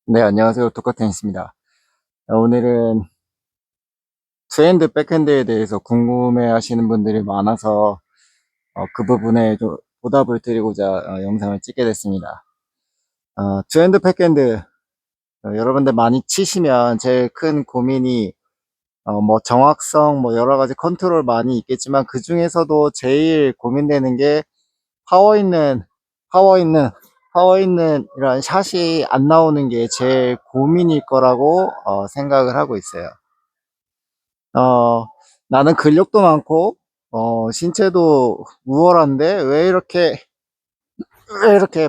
네, 안녕하세요. 토카테니스입니다. 오늘은 투핸드, 백핸드에 대해서 궁금해 하시는 분들이 많아서 그 부분에 좀 보답을 드리고자 영상을 찍게 됐습니다. 투핸드, 백핸드 여러분들 많이 치시면 제일 큰 고민이 뭐 정확성, 뭐 여러 가지 컨트롤 많이 있겠지만 그 중에서도 제일 고민되는 게 파워 있는, 파워 있는, 파워 있는 이런 샷이 안 나오는 게 제일 고민일 거라고 생각을 하고 있어요. 어, 나는 근력도 많고, 신체도 우월한데, 왜 이렇게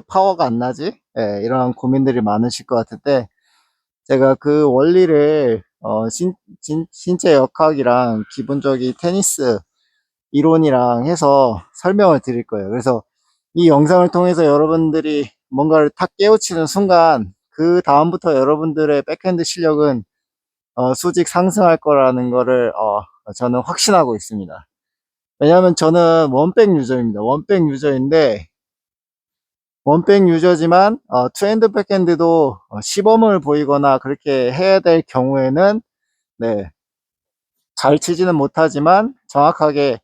파워가 안 나지? 예, 이런 고민들이 많으실 것 같은데, 제가 그 원리를, 신체 역학이랑 기본적인 테니스 이론이랑 해서 설명을 드릴 거예요. 그래서 이 영상을 통해서 여러분들이 뭔가를 탁 깨우치는 순간, 그 다음부터 여러분들의 백핸드 실력은 수직 상승할 거라는 거를 저는 확신하고 있습니다. 왜냐하면 저는 원백 유저입니다. 원백 유저인데 원백 유저지만 투핸드 백핸드도 시범을 보이거나 그렇게 해야 될 경우에는 네, 잘 치지는 못하지만 정확하게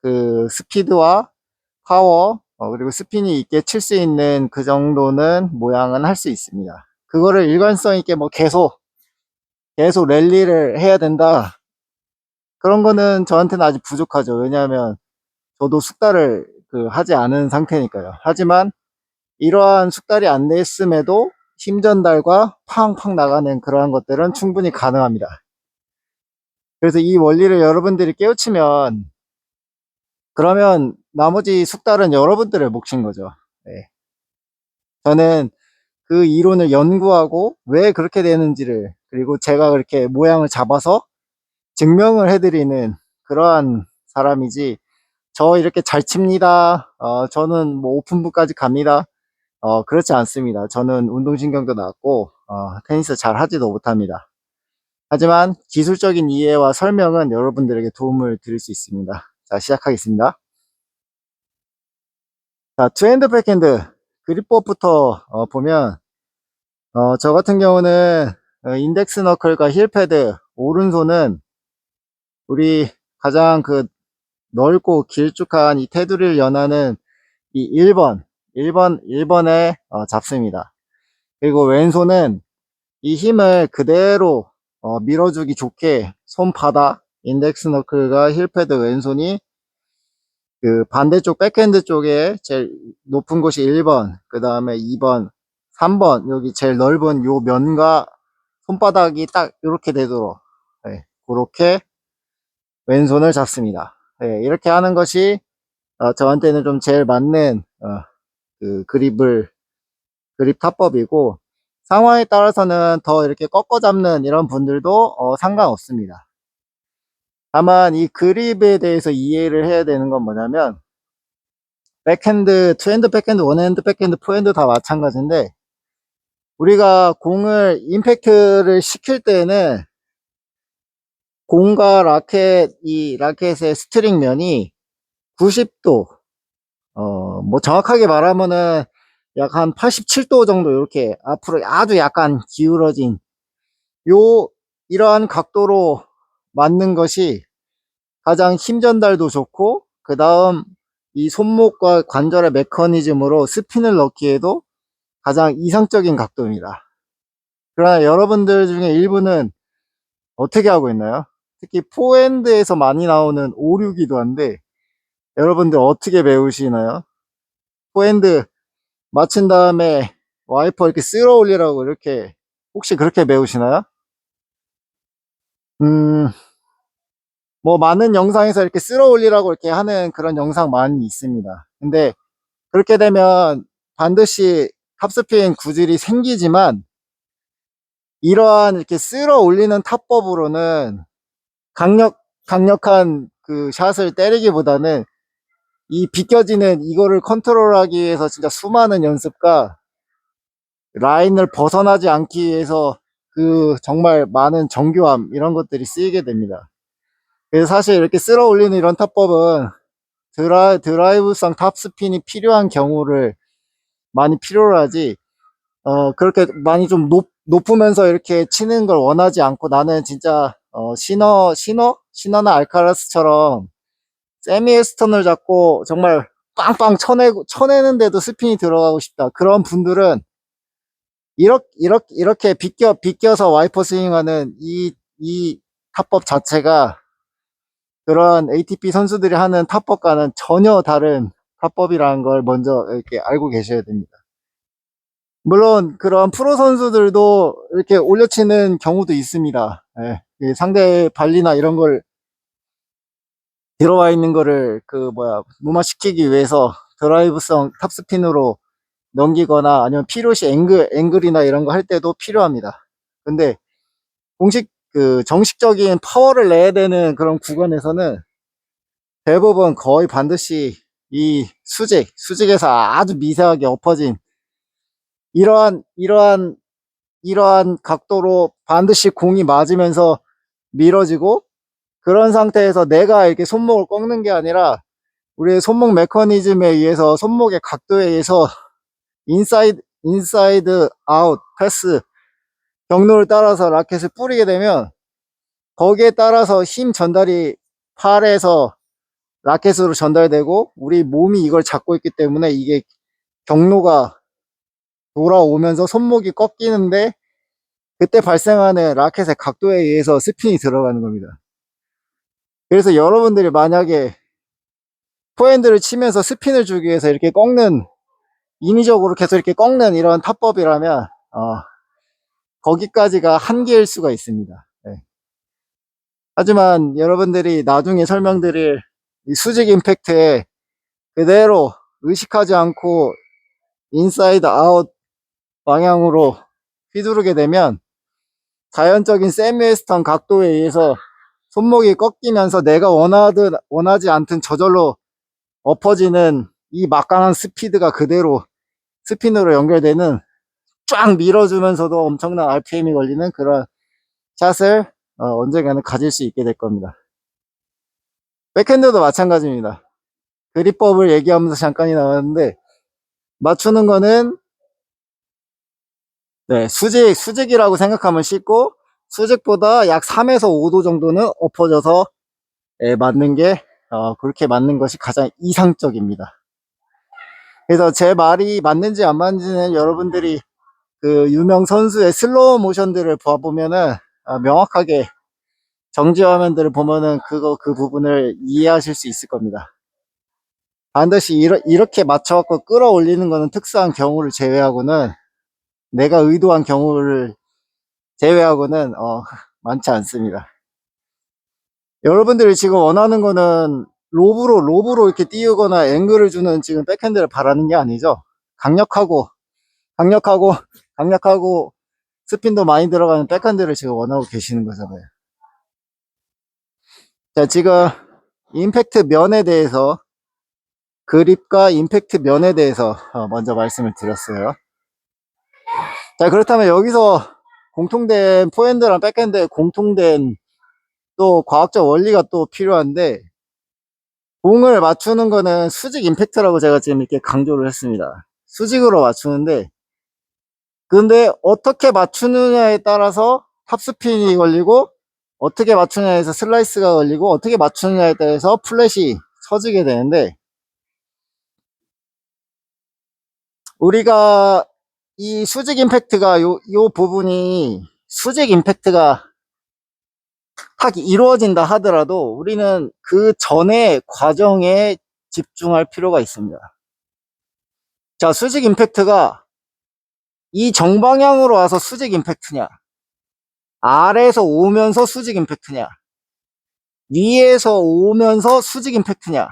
그 스피드와 파워 그리고 스핀이 있게 칠 수 있는 그 정도는 모양은 할 수 있습니다. 그거를 일관성 있게 뭐 계속 랠리를 해야 된다, 그런 거는 저한테는 아직 부족하죠. 왜냐하면 저도 숙달을 하지 않은 상태니까요. 하지만 이러한 숙달이 안 됐음에도 힘 전달과 팡팡 나가는 그러한 것들은 충분히 가능합니다. 그래서 이 원리를 여러분들이 깨우치면 그러면 나머지 숙달은 여러분들의 몫인 거죠. 네. 저는 그 이론을 연구하고 왜 그렇게 되는지를, 그리고 제가 그렇게 모양을 잡아서 증명을 해드리는 그러한 사람이지, 저 이렇게 잘 칩니다, 저는 뭐 오픈부까지 갑니다, 그렇지 않습니다. 저는 운동신경도 낮고 테니스 잘 하지도 못합니다. 하지만 기술적인 이해와 설명은 여러분들에게 도움을 드릴 수 있습니다. 자, 시작하겠습니다. 자, 투핸드 백핸드 그립법부터 보면 저 같은 경우는 인덱스 너클과 힐패드 오른손은 우리 가장 넓고 길쭉한 이 테두리를 연하는 이 1번에 잡습니다. 그리고 왼손은 이 힘을 그대로 밀어주기 좋게 손바닥, 인덱스 너클과 힐패드 왼손이 그 반대쪽 백핸드 쪽에 제일 높은 곳이 1번, 그 다음에 2번, 3번, 여기 제일 넓은 요 면과 손바닥이 딱 이렇게 되도록, 네, 그렇게 왼손을 잡습니다. 네, 이렇게 하는 것이 저한테는 좀 제일 맞는 그 그립 타법이고, 상황에 따라서는 더 이렇게 꺾어 잡는 이런 분들도 상관없습니다. 다만 이 그립에 대해서 이해를 해야 되는 건 뭐냐면, 백핸드, 투핸드 백핸드, 원핸드 백핸드, 포핸드 다 마찬가지인데, 우리가 공을 임팩트를 시킬 때는 공과 이 라켓의 스트링 면이 90도, 뭐 정확하게 말하면은 약 한 87도 정도 이렇게 앞으로 아주 약간 기울어진 요 이러한 각도로 맞는 것이 가장 힘 전달도 좋고, 그 다음 이 손목과 관절의 메커니즘으로 스핀을 넣기에도 가장 이상적인 각도입니다. 그러나 여러분들 중에 일부는 어떻게 하고 있나요? 특히 포핸드에서 많이 나오는 오류기도 한데, 여러분들 어떻게 배우시나요? 포핸드 맞춘 다음에 와이퍼 이렇게 쓸어 올리라고 이렇게, 혹시 그렇게 배우시나요? 음, 뭐 많은 영상에서 이렇게 쓸어 올리라고 이렇게 하는 그런 영상 많이 있습니다. 근데 그렇게 되면 반드시 탑스핀 구질이 생기지만, 이러한 이렇게 쓸어 올리는 타법으로는 강력한 그 샷을 때리기보다는 이 비껴지는 이거를 컨트롤하기 위해서 진짜 수많은 연습과 라인을 벗어나지 않기 위해서 그 정말 많은 정교함, 이런 것들이 쓰이게 됩니다. 그래서 사실 이렇게 쓸어 올리는 이런 타법은 드라이브성 탑스핀이 필요한 경우를 많이 필요로 하지, 그렇게 많이 좀 높으면서 이렇게 치는 걸 원하지 않고 나는 진짜 시너나 알카라스처럼 세미 웨스턴을 잡고 정말 빵빵 쳐내는데도 스핀이 들어가고 싶다. 그런 분들은 이렇게 비껴서 와이퍼 스윙하는 이 타법 자체가 그런 ATP 선수들이 하는 타법과는 전혀 다른 타법이라는 걸 먼저 이렇게 알고 계셔야 됩니다. 물론 그런 프로 선수들도 이렇게 올려치는 경우도 있습니다. 예, 상대 발리나 이런 걸 들어와 있는 거를 무마시키기 위해서 드라이브성 탑스핀으로 넘기거나 아니면 필요시 앵글이나 이런 거 할 때도 필요합니다. 근데 정식적인 파워를 내야 되는 그런 구간에서는 대부분 거의 반드시 이 수직에서 아주 미세하게 엎어진 이러한 각도로 반드시 공이 맞으면서 밀어지고, 그런 상태에서 내가 이렇게 손목을 꺾는 게 아니라 우리의 손목 메커니즘에 의해서 손목의 각도에 의해서 인사이드 아웃 패스 경로를 따라서 라켓을 뿌리게 되면 거기에 따라서 힘 전달이 팔에서 라켓으로 전달되고 우리 몸이 이걸 잡고 있기 때문에 이게 경로가 돌아오면서 손목이 꺾이는데 그때 발생하는 라켓의 각도에 의해서 스핀이 들어가는 겁니다. 그래서 여러분들이 만약에 포핸드를 치면서 스핀을 주기 위해서 이렇게 꺾는, 인위적으로 계속 이렇게 꺾는 이런 타법이라면 거기까지가 한계일 수가 있습니다. 네. 하지만 여러분들이 나중에 설명드릴 이 수직 임팩트에 그대로 의식하지 않고 인사이드 아웃 방향으로 휘두르게 되면 자연적인 세미 웨스턴 각도에 의해서 손목이 꺾이면서 내가 원하지 않던 저절로 엎어지는 이 막강한 스피드가 그대로 스핀으로 연결되는, 쫙 밀어주면서도 엄청난 RPM이 걸리는 그런 샷을 언젠가는 가질 수 있게 될 겁니다. 백핸드도 마찬가지입니다. 그립법을 얘기하면서 잠깐이 나왔는데, 맞추는 거는 수직이라고 생각하면 쉽고, 수직보다 약 3에서 5도 정도는 엎어져서 맞는 게 그렇게 맞는 것이 가장 이상적입니다. 그래서 제 말이 맞는지 안 맞는지는 여러분들이 그 유명 선수의 슬로우 모션들을 봐보면은 명확하게 정지 화면들을 보면은 그 부분을 이해하실 수 있을 겁니다. 반드시 이렇게 맞춰갖고 끌어올리는 거는 특수한 경우를 제외하고는, 내가 의도한 경우를 제외하고는 많지 않습니다. 여러분들이 지금 원하는 거는 로브로 이렇게 띄우거나 앵글을 주는 지금 백핸드를 바라는 게 아니죠. 강력하고 강력하고 강력하고 스핀도 많이 들어가는 백핸드를 지금 원하고 계시는 거잖아요. 자, 지금 임팩트 면에 대해서, 그립과 임팩트 면에 대해서 먼저 말씀을 드렸어요. 자, 그렇다면 여기서 공통된 포핸드랑 백핸드의 공통된 또 과학적 원리가 또 필요한데, 공을 맞추는 거는 수직 임팩트라고 제가 지금 이렇게 강조를 했습니다. 수직으로 맞추는데, 근데 어떻게 맞추느냐에 따라서 탑스핀이 걸리고, 어떻게 맞추느냐에서 슬라이스가 걸리고, 어떻게 맞추느냐에 따라서 플랫이 서지게 되는데, 우리가 이 수직 임팩트가 요 부분이 수직 임팩트가 딱 이루어진다 하더라도 우리는 그 전의 과정에 집중할 필요가 있습니다. 자, 수직 임팩트가 이 정방향으로 와서 수직 임팩트냐, 아래에서 오면서 수직 임팩트냐, 위에서 오면서 수직 임팩트냐,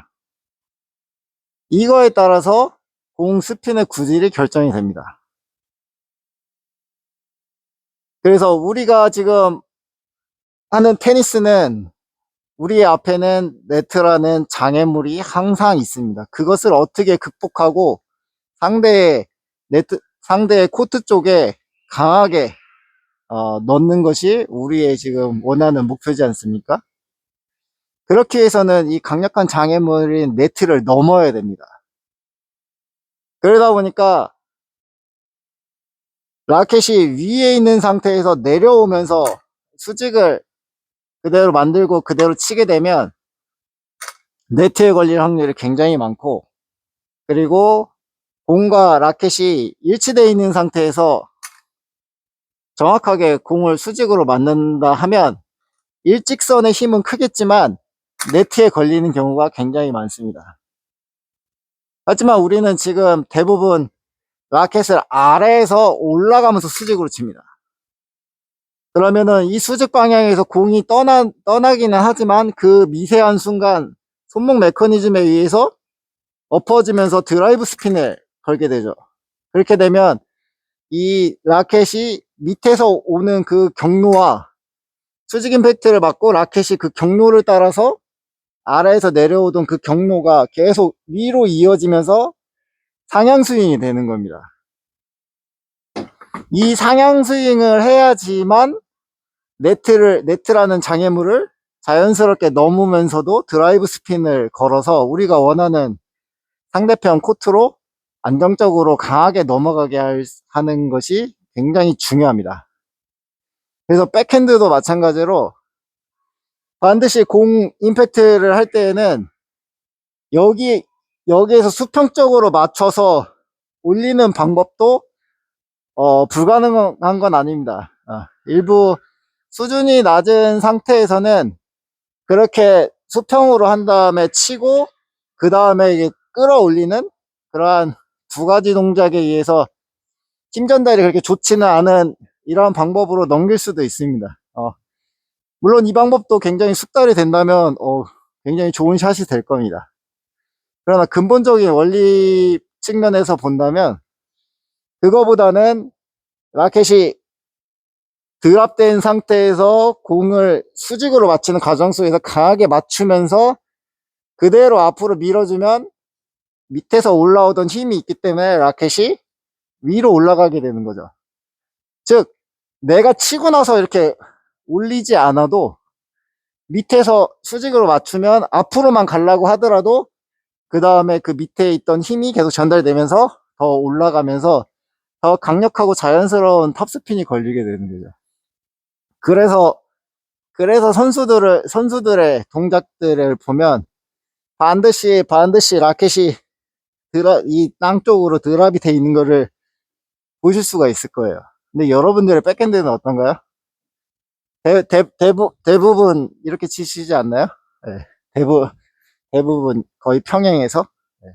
이거에 따라서 공 스핀의 구질이 결정이 됩니다. 그래서 우리가 지금 하는 테니스는 우리 앞에는 네트라는 장애물이 항상 있습니다. 그것을 어떻게 극복하고 상대의 상대의 코트 쪽에 강하게 넣는 것이 우리의 지금 원하는 목표지 않습니까? 그렇게 해서는 이 강력한 장애물인 네트를 넘어야 됩니다. 그러다 보니까 라켓이 위에 있는 상태에서 내려오면서 수직을 그대로 만들고 그대로 치게 되면 네트에 걸릴 확률이 굉장히 많고, 그리고 공과 라켓이 일치되어 있는 상태에서 정확하게 공을 수직으로 맞는다 하면 일직선의 힘은 크겠지만 네트에 걸리는 경우가 굉장히 많습니다. 하지만 우리는 지금 대부분 라켓을 아래에서 올라가면서 수직으로 칩니다. 그러면은 이 수직 방향에서 공이 떠나기는 하지만 그 미세한 순간 손목 메커니즘에 의해서 엎어지면서 드라이브 스핀을 걸게 되죠. 그렇게 되면 이 라켓이 밑에서 오는 그 경로와 수직 임팩트를 받고 라켓이 그 경로를 따라서 아래에서 내려오던 그 경로가 계속 위로 이어지면서 상향 스윙이 되는 겁니다. 이 상향 스윙을 해야지만 네트라는 장애물을 자연스럽게 넘으면서도 드라이브 스핀을 걸어서 우리가 원하는 상대편 코트로 안정적으로 강하게 넘어가게 하는 것이 굉장히 중요합니다. 그래서 백핸드도 마찬가지로 반드시 공 임팩트를 할 때에는 여기에서 수평적으로 맞춰서 올리는 방법도 불가능한 건 아닙니다. 일부 수준이 낮은 상태에서는 그렇게 수평으로 한 다음에 치고 그 다음에 이게 끌어올리는 그러한 두 가지 동작에 의해서 힘 전달이 그렇게 좋지는 않은 이러한 방법으로 넘길 수도 있습니다. 물론 이 방법도 굉장히 숙달이 된다면 굉장히 좋은 샷이 될 겁니다. 그러나 근본적인 원리 측면에서 본다면 그거보다는 라켓이 드랍된 상태에서 공을 수직으로 맞추는 과정 속에서 강하게 맞추면서 그대로 앞으로 밀어주면 밑에서 올라오던 힘이 있기 때문에 라켓이 위로 올라가게 되는 거죠. 즉 내가 치고 나서 이렇게 올리지 않아도 밑에서 수직으로 맞추면 앞으로만 가려고 하더라도 그 다음에 그 밑에 있던 힘이 계속 전달되면서 더 올라가면서 더 강력하고 자연스러운 탑스핀이 걸리게 되는 거죠. 그래서 선수들의 동작들을 보면 반드시 라켓이 이 땅 쪽으로 드랍이 돼 있는 거를 보실 수가 있을 거예요. 근데 여러분들의 백핸드는 어떤가요? 대부분 이렇게 치시지 않나요? 네, 대부분 거의 평행해서. 네.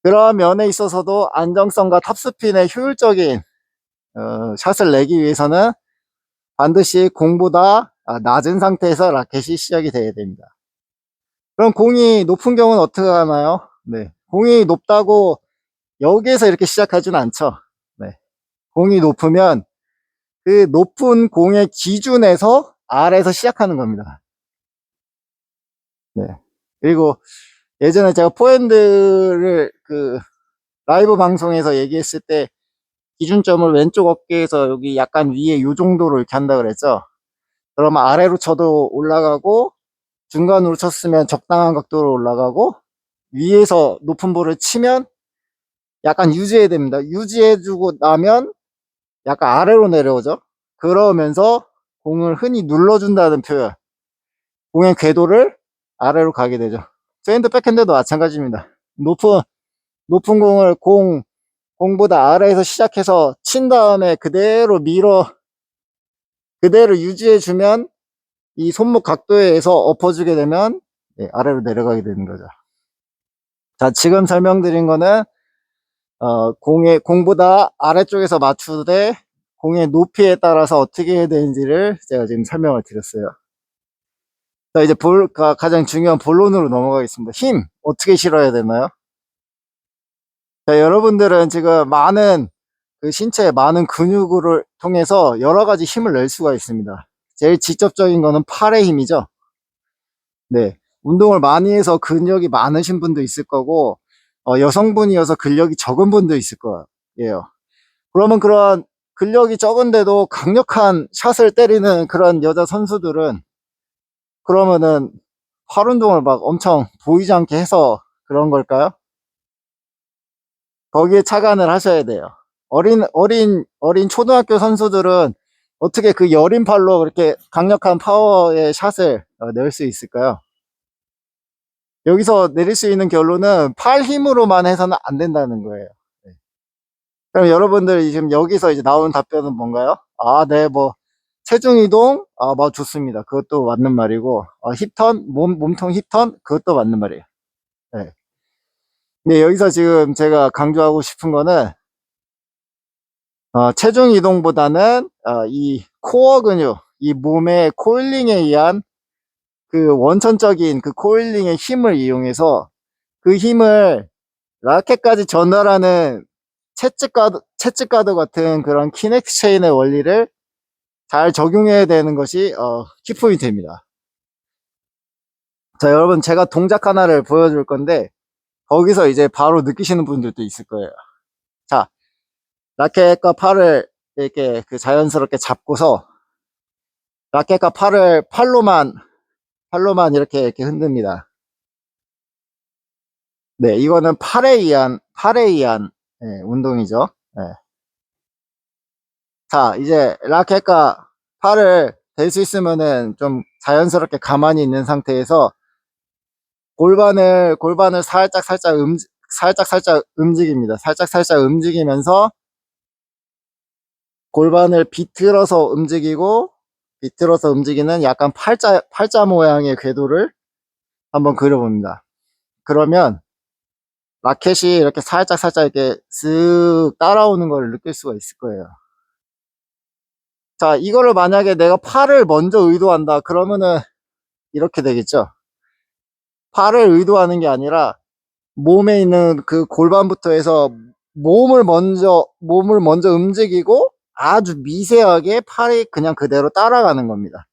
그런 면에 있어서도 안정성과 탑스핀의 효율적인 샷을 내기 위해서는 반드시 공보다 낮은 상태에서 라켓이 시작이 돼야 됩니다. 그럼 공이 높은 경우는 어떻게 하나요? 네, 공이 높다고 여기에서 이렇게 시작하지는 않죠. 네, 공이 높으면 그 높은 공의 기준에서 아래에서 시작하는 겁니다. 네. 그리고 예전에 제가 포핸드를 그 라이브 방송에서 얘기했을 때 기준점을 왼쪽 어깨에서 여기 약간 위에 요 정도로 이렇게 한다 그랬죠. 그러면 아래로 쳐도 올라가고 중간으로 쳤으면 적당한 각도로 올라가고 위에서 높은 볼을 치면 약간 유지해야 됩니다. 유지해주고 나면 약간 아래로 내려오죠. 그러면서 공을 흔히 눌러준다는 표현, 공의 궤도를 아래로 가게 되죠. 샌드 백핸드도 마찬가지입니다. 높은 공을 공보다 아래에서 시작해서 친 다음에 그대로 유지해주면 이 손목 각도에 의해서 엎어지게 되면 아래로 내려가게 되는 거죠. 자, 지금 설명드린 거는 공보다 아래쪽에서 맞추되 공의 높이에 따라서 어떻게 해야 되는지를 제가 지금 설명을 드렸어요. 자, 이제 가장 중요한 본론으로 넘어가겠습니다. 힘 어떻게 실어야 되나요? 자, 여러분들은 지금 그 신체의 많은 근육을 통해서 여러 가지 힘을 낼 수가 있습니다. 제일 직접적인 거는 팔의 힘이죠. 네, 운동을 많이 해서 근력이 많으신 분도 있을 거고 여성분이어서 근력이 적은 분도 있을 거예요. 그러면 그런 근력이 적은데도 강력한 샷을 때리는 그런 여자 선수들은 그러면은 팔 운동을 막 엄청 보이지 않게 해서 그런 걸까요? 거기에 착안을 하셔야 돼요. 어린 초등학교 선수들은 어떻게 그 여린 팔로 그렇게 강력한 파워의 샷을 낼 수 있을까요? 여기서 내릴 수 있는 결론은 팔 힘으로만 해서는 안 된다는 거예요. 네. 그럼 여러분들 지금 여기서 이제 나오는 답변은 뭔가요? 아, 네, 뭐, 체중 이동? 아, 뭐, 좋습니다. 그것도 맞는 말이고, 힙턴? 몸통 힙턴? 그것도 맞는 말이에요. 네. 근데 여기서 지금 제가 강조하고 싶은 거는, 체중 이동보다는, 이 코어 근육, 이 몸의 코일링에 의한 그 원천적인 그 코일링의 힘을 이용해서 그 힘을 라켓까지 전달하는 채찍가드 같은 그런 키넥스 체인의 원리를 잘 적용해야 되는 것이 키포인트입니다. 자, 여러분, 제가 동작 하나를 보여줄 건데 거기서 이제 바로 느끼시는 분들도 있을 거예요. 자, 라켓과 팔을 이렇게 그 자연스럽게 잡고서 라켓과 팔을 팔로만 이렇게 흔듭니다. 네, 이거는 팔에 의한 운동이죠. 네. 자, 이제 라켓과 팔을 댈 수 있으면은 좀 자연스럽게 가만히 있는 상태에서 골반을 살짝 움직입니다. 살짝 움직이면서 골반을 비틀어서 움직이는 약간 팔자 모양의 궤도를 한번 그려봅니다. 그러면 라켓이 이렇게 살짝 이렇게 쓱 따라오는 걸 느낄 수가 있을 거예요. 자, 이거를 만약에 내가 팔을 먼저 의도한다 그러면은 이렇게 되겠죠. 팔을 의도하는 게 아니라 몸에 있는 그 골반부터 해서 몸을 먼저 움직이고 아주 미세하게 팔이 그냥 그대로 따라가는 겁니다.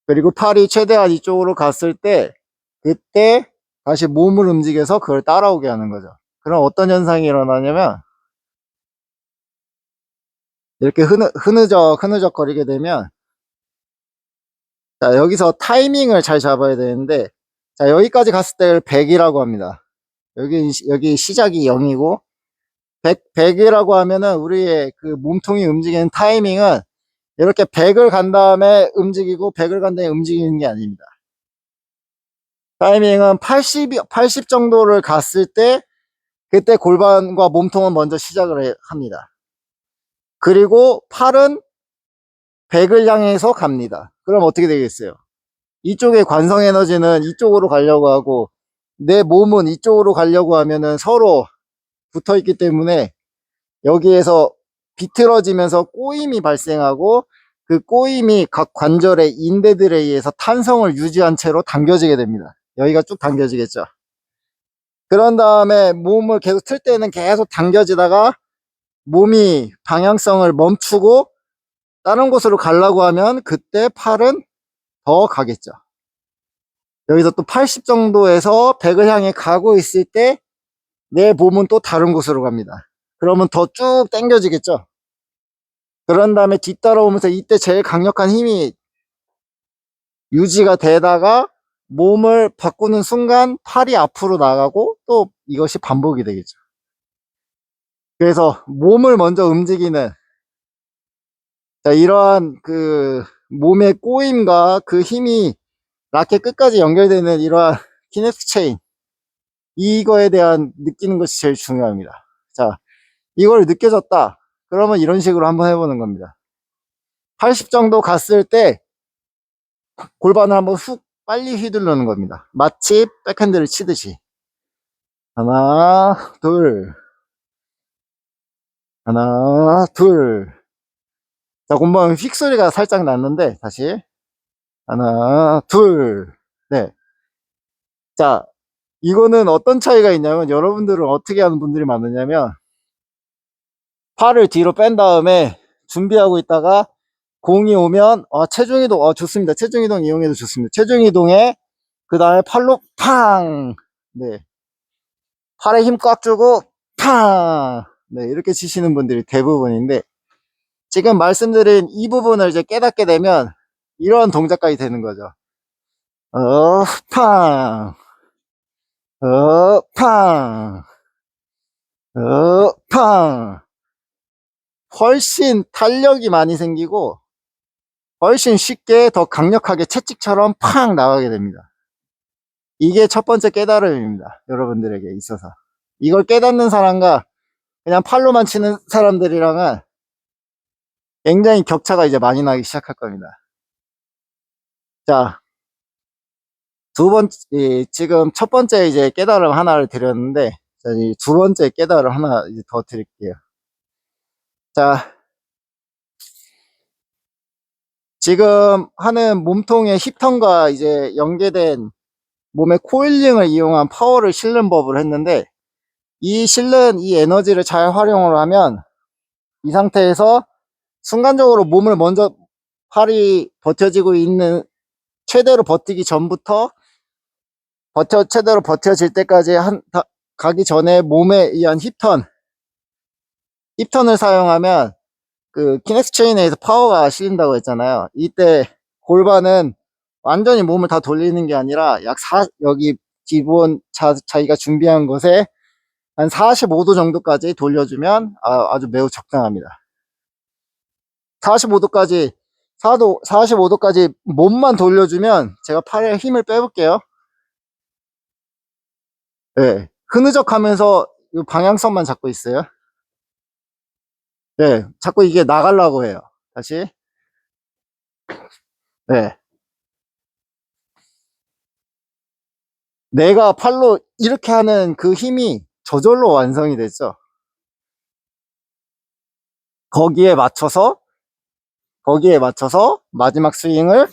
그리고 팔이 최대한 이쪽으로 갔을 때 그때 다시 몸을 움직여서 그걸 따라오게 하는 거죠. 그럼 어떤 현상이 일어나냐면 이렇게 흐느적 거리게 되면, 자, 여기서 타이밍을 잘 잡아야 되는데, 자, 여기까지 갔을 때 100이라고 합니다. 여기 시작이 0이고 100이라고 하면은 우리의 그 몸통이 움직이는 타이밍은 이렇게 100을 간 다음에 움직이고 100을 간 다음에 움직이는 게 아닙니다. 타이밍은 80 정도를 갔을 때 그때 골반과 몸통은 먼저 시작을 합니다. 그리고 팔은 100을 향해서 갑니다. 그럼 어떻게 되겠어요? 이쪽의 관성 에너지는 이쪽으로 가려고 하고 내 몸은 이쪽으로 가려고 하면은 서로 붙어 있기 때문에 여기에서 비틀어지면서 꼬임이 발생하고 그 꼬임이 각 관절의 인대들에 의해서 탄성을 유지한 채로 당겨지게 됩니다. 여기가 쭉 당겨지겠죠. 그런 다음에 몸을 계속 틀 때는 계속 당겨지다가 몸이 방향성을 멈추고 다른 곳으로 가려고 하면 그때 팔은 더 가겠죠. 여기서 또 80 정도에서 100을 향해 가고 있을 때 내 몸은 또 다른 곳으로 갑니다. 그러면 더 쭉 당겨지겠죠. 그런 다음에 뒤따라오면서 이때 제일 강력한 힘이 유지가 되다가 몸을 바꾸는 순간 팔이 앞으로 나가고 또 이것이 반복이 되겠죠. 그래서 몸을 먼저 움직이는, 자, 이러한 그 몸의 꼬임과 그 힘이 라켓 끝까지 연결되는 이러한 키네틱 체인, 이거에 대한 느끼는 것이 제일 중요합니다. 자, 이걸 느껴졌다 그러면 이런 식으로 한번 해보는 겁니다. 80 정도 갔을 때 골반을 한번 훅 빨리 휘두르는 겁니다. 마치 백핸드를 치듯이. 하나, 둘, 하나, 둘. 자, 금방 휙 소리가 살짝 났는데, 다시. 하나, 둘. 네. 자, 이거는 어떤 차이가 있냐면, 여러분들은 어떻게 하는 분들이 많으냐면, 팔을 뒤로 뺀 다음에 준비하고 있다가, 공이 오면, 체중이동, 좋습니다. 체중이동 이용해도 좋습니다. 체중이동에, 그 다음에 팔로 팡! 네. 팔에 힘 꽉 주고 팡! 네, 이렇게 치시는 분들이 대부분인데 지금 말씀드린 이 부분을 이제 깨닫게 되면 이런 동작까지 되는 거죠. 팡! 팡! 팡! 훨씬 탄력이 많이 생기고 훨씬 쉽게 더 강력하게 채찍처럼 팍 나가게 됩니다. 이게 첫 번째 깨달음입니다. 여러분들에게 있어서. 이걸 깨닫는 사람과 그냥 팔로만 치는 사람들이랑은 굉장히 격차가 이제 많이 나기 시작할 겁니다. 자, 지금 첫 번째 이제 깨달음 하나를 드렸는데, 자, 두 번째 깨달음 하나 이제 더 드릴게요. 자, 지금 하는 몸통의 힙턴과 이제 연계된 몸의 코일링을 이용한 파워를 실는 법을 했는데, 이 실는 이 에너지를 잘 활용을 하면 이 상태에서 순간적으로 몸을 먼저 팔이 버텨지고 있는 최대로 버티기 전부터 최대로 버텨질 때까지 가기 전에 몸에 의한 힙턴을 사용하면 그 키넥스 체인에서 파워가 실린다고 했잖아요. 이때 골반은 완전히 몸을 다 돌리는 게 아니라 여기 기본 자기가 준비한 것에 한 45도 정도까지 돌려주면 아주 매우 적당합니다. 45도까지 45도까지 몸만 돌려주면 제가 팔에 힘을 빼볼게요. 네, 흐느적하면서 이 방향성만 잡고 있어요. 네, 자꾸 이게 나가려고 해요. 다시. 네, 내가 팔로 이렇게 하는 그 힘이 저절로 완성이 됐죠. 거기에 맞춰서 마지막 스윙을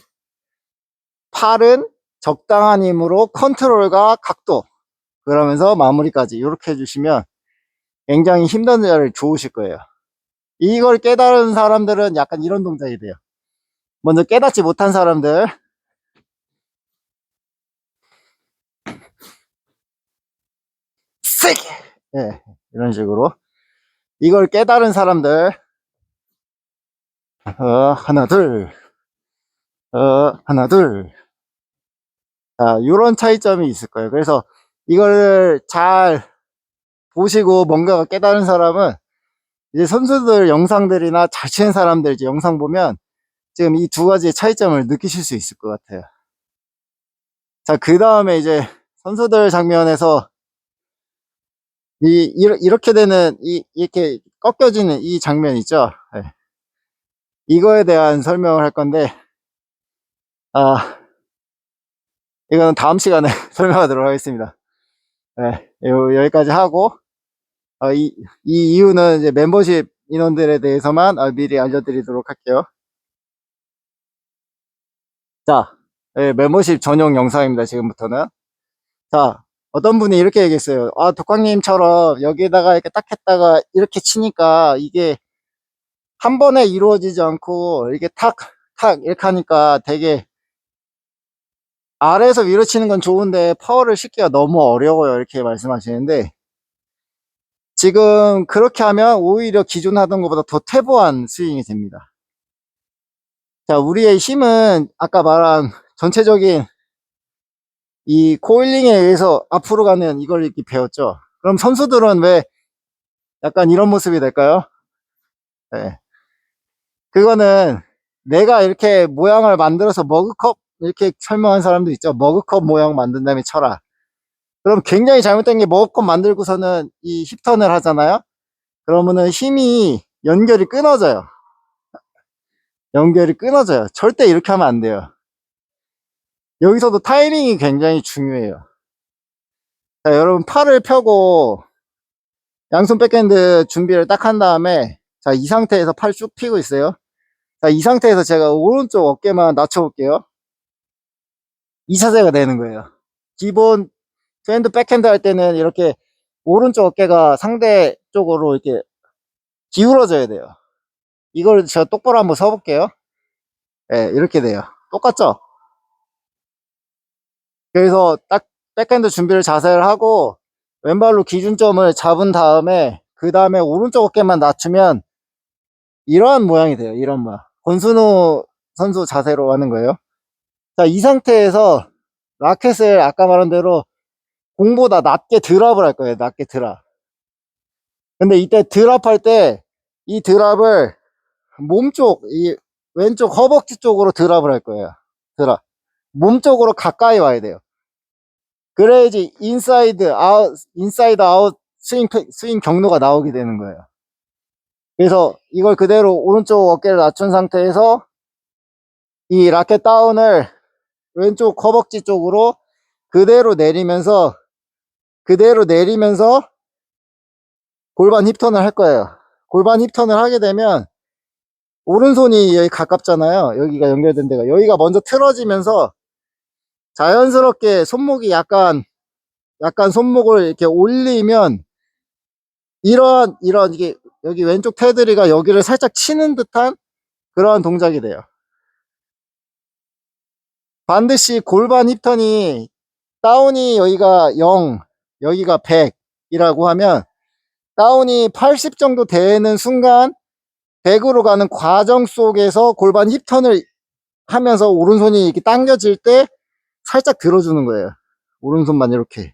팔은 적당한 힘으로 컨트롤과 각도, 그러면서 마무리까지 이렇게 해주시면 굉장히 힘든 자리를 좋으실 거예요. 이걸 깨달은 사람들은 약간 이런 동작이 돼요. 먼저 깨닫지 못한 사람들, 세게, 예, 이런 식으로. 이걸 깨달은 사람들, 하나 둘, 하나 둘. 자, 이런 차이점이 있을 거예요. 그래서 이걸 잘 보시고 뭔가가 깨달은 사람은 이제 선수들 영상들이나 잘 치는 사람들 이제 영상 보면 지금 이 두 가지의 차이점을 느끼실 수 있을 것 같아요. 자, 그 다음에 이제 선수들 장면에서 이렇게 되는 이렇게 꺾여지는 이 장면 있죠. 네. 이거에 대한 설명을 할 건데, 이거는 다음 시간에 설명하도록 하겠습니다. 네, 여기까지 하고, 이 이유는 이제 멤버십 인원들에 대해서만 미리 알려드리도록 할게요. 자, 네, 멤버십 전용 영상입니다. 지금부터는. 자, 어떤 분이 이렇게 얘기했어요. 독광님처럼 여기에다가 이렇게 딱 했다가 이렇게 치니까 이게 한 번에 이루어지지 않고 이렇게 탁 이렇게 하니까 되게 아래에서 위로 치는 건 좋은데 파워를 싣기가 너무 어려워요. 이렇게 말씀하시는데, 지금 그렇게 하면 오히려 기존 하던 것보다 더 퇴보한 스윙이 됩니다. 자, 우리의 힘은 아까 말한 전체적인 이 코일링에 의해서 앞으로 가는 이걸 이렇게 배웠죠. 그럼 선수들은 왜 약간 이런 모습이 될까요? 네. 그거는 내가 이렇게 모양을 만들어서 머그컵 이렇게 설명한 사람도 있죠. 머그컵 모양 만든 다음에 쳐라. 그럼 굉장히 잘못된 게 머그컵 만들고서는 이 힙턴을 하잖아요. 그러면은 힘이 연결이 끊어져요. 절대 이렇게 하면 안 돼요. 여기서도 타이밍이 굉장히 중요해요. 자, 여러분 팔을 펴고 양손 백핸드 준비를 딱 한 다음에, 자, 이 상태에서 팔 쭉 펴고 있어요. 자, 이 상태에서 제가 오른쪽 어깨만 낮춰 볼게요. 이 자세가 되는 거예요. 기본 투핸드 백핸드 할 때는 이렇게 오른쪽 어깨가 상대 쪽으로 이렇게 기울어져야 돼요. 이걸 제가 똑바로 한번 서 볼게요. 네, 이렇게 돼요. 똑같죠? 그래서 딱 백핸드 준비를 자세를 하고 왼발로 기준점을 잡은 다음에 그 다음에 오른쪽 어깨만 낮추면 이러한 모양이 돼요. 이런 모양. 권순우 선수 자세로 하는 거예요. 자, 이 상태에서 라켓을 아까 말한 대로 공보다 낮게 드랍을 할 거예요. 낮게 드랍. 근데 이때 드랍할 때 이 드랍을 몸쪽, 이 왼쪽 허벅지 쪽으로 드랍을 할 거예요. 드랍. 몸 쪽으로 가까이 와야 돼요. 그래야지 인사이드 아웃 스윙 경로가 나오게 되는 거예요. 그래서 이걸 그대로 오른쪽 어깨를 낮춘 상태에서 이 라켓 다운을 왼쪽 허벅지 쪽으로 그대로 내리면서 골반 힙턴을 할 거예요. 골반 힙턴을 하게 되면 오른손이 여기 가깝잖아요. 여기가 연결된 데가. 여기가 먼저 틀어지면서 자연스럽게 손목이 약간 손목을 이렇게 올리면 이런 이게 여기 왼쪽 테두리가 여기를 살짝 치는 듯한 그러한 동작이 돼요. 반드시 골반 힙턴이 다운이 여기가 0, 여기가 100이라고 하면 다운이 80 정도 되는 순간 100으로 가는 과정 속에서 골반 힙턴을 하면서 오른손이 이렇게 당겨질 때 살짝 들어주는 거예요. 오른손만 이렇게.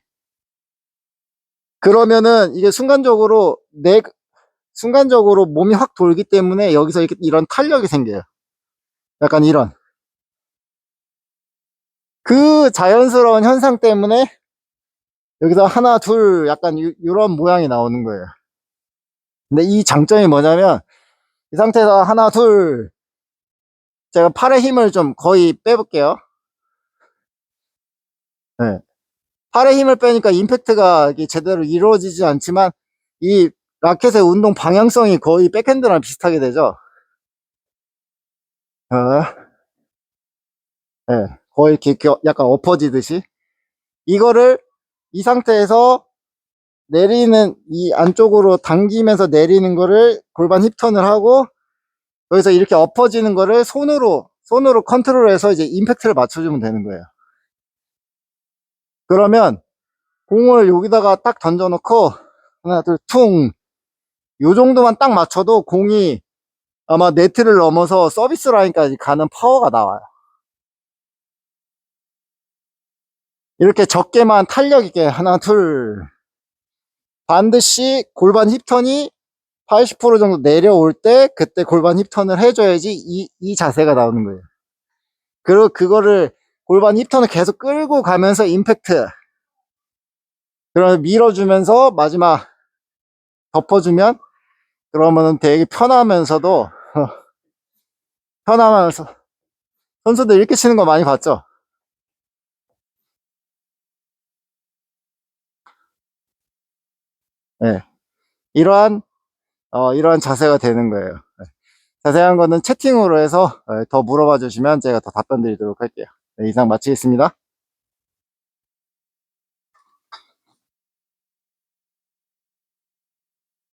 그러면은 이게 순간적으로 몸이 확 돌기 때문에 여기서 이렇게 이런 탄력이 생겨요. 약간 이런. 그 자연스러운 현상 때문에 여기서 하나, 둘 약간 이런 모양이 나오는 거예요. 근데 이 장점이 뭐냐면 이 상태에서 하나, 둘 제가 팔의 힘을 좀 거의 빼볼게요. 네. 팔의 힘을 빼니까 임팩트가 제대로 이루어지지 않지만 이 라켓의 운동 방향성이 거의 백핸드랑 비슷하게 되죠. 네. 거의 이렇게 약간 엎어지듯이 이거를 이 상태에서 내리는 이 안쪽으로 당기면서 내리는 거를 골반 힙턴을 하고 여기서 이렇게 엎어지는 거를 손으로 컨트롤해서 이제 임팩트를 맞춰주면 되는 거예요. 그러면 공을 여기다가 딱 던져 놓고 하나 둘 퉁 요 정도만 딱 맞춰도 공이 아마 네트를 넘어서 서비스 라인까지 가는 파워가 나와요. 이렇게 적게만 탄력 있게 하나 둘 반드시 골반 힙턴이 80% 정도 내려올 때 그때 골반 힙턴을 해줘야지 이 자세가 나오는 거예요. 그리고 그거를 골반 힙턴을 계속 끌고 가면서 임팩트 그러면 밀어주면서 마지막 덮어주면 그러면은 되게 편하면서도 편하면서 선수들 이렇게 치는 거 많이 봤죠? 네. 이러한 자세가 되는 거예요. 네. 자세한 거는 채팅으로 해서 더 물어봐 주시면 제가 더 답변 드리도록 할게요. 네, 이상 마치겠습니다.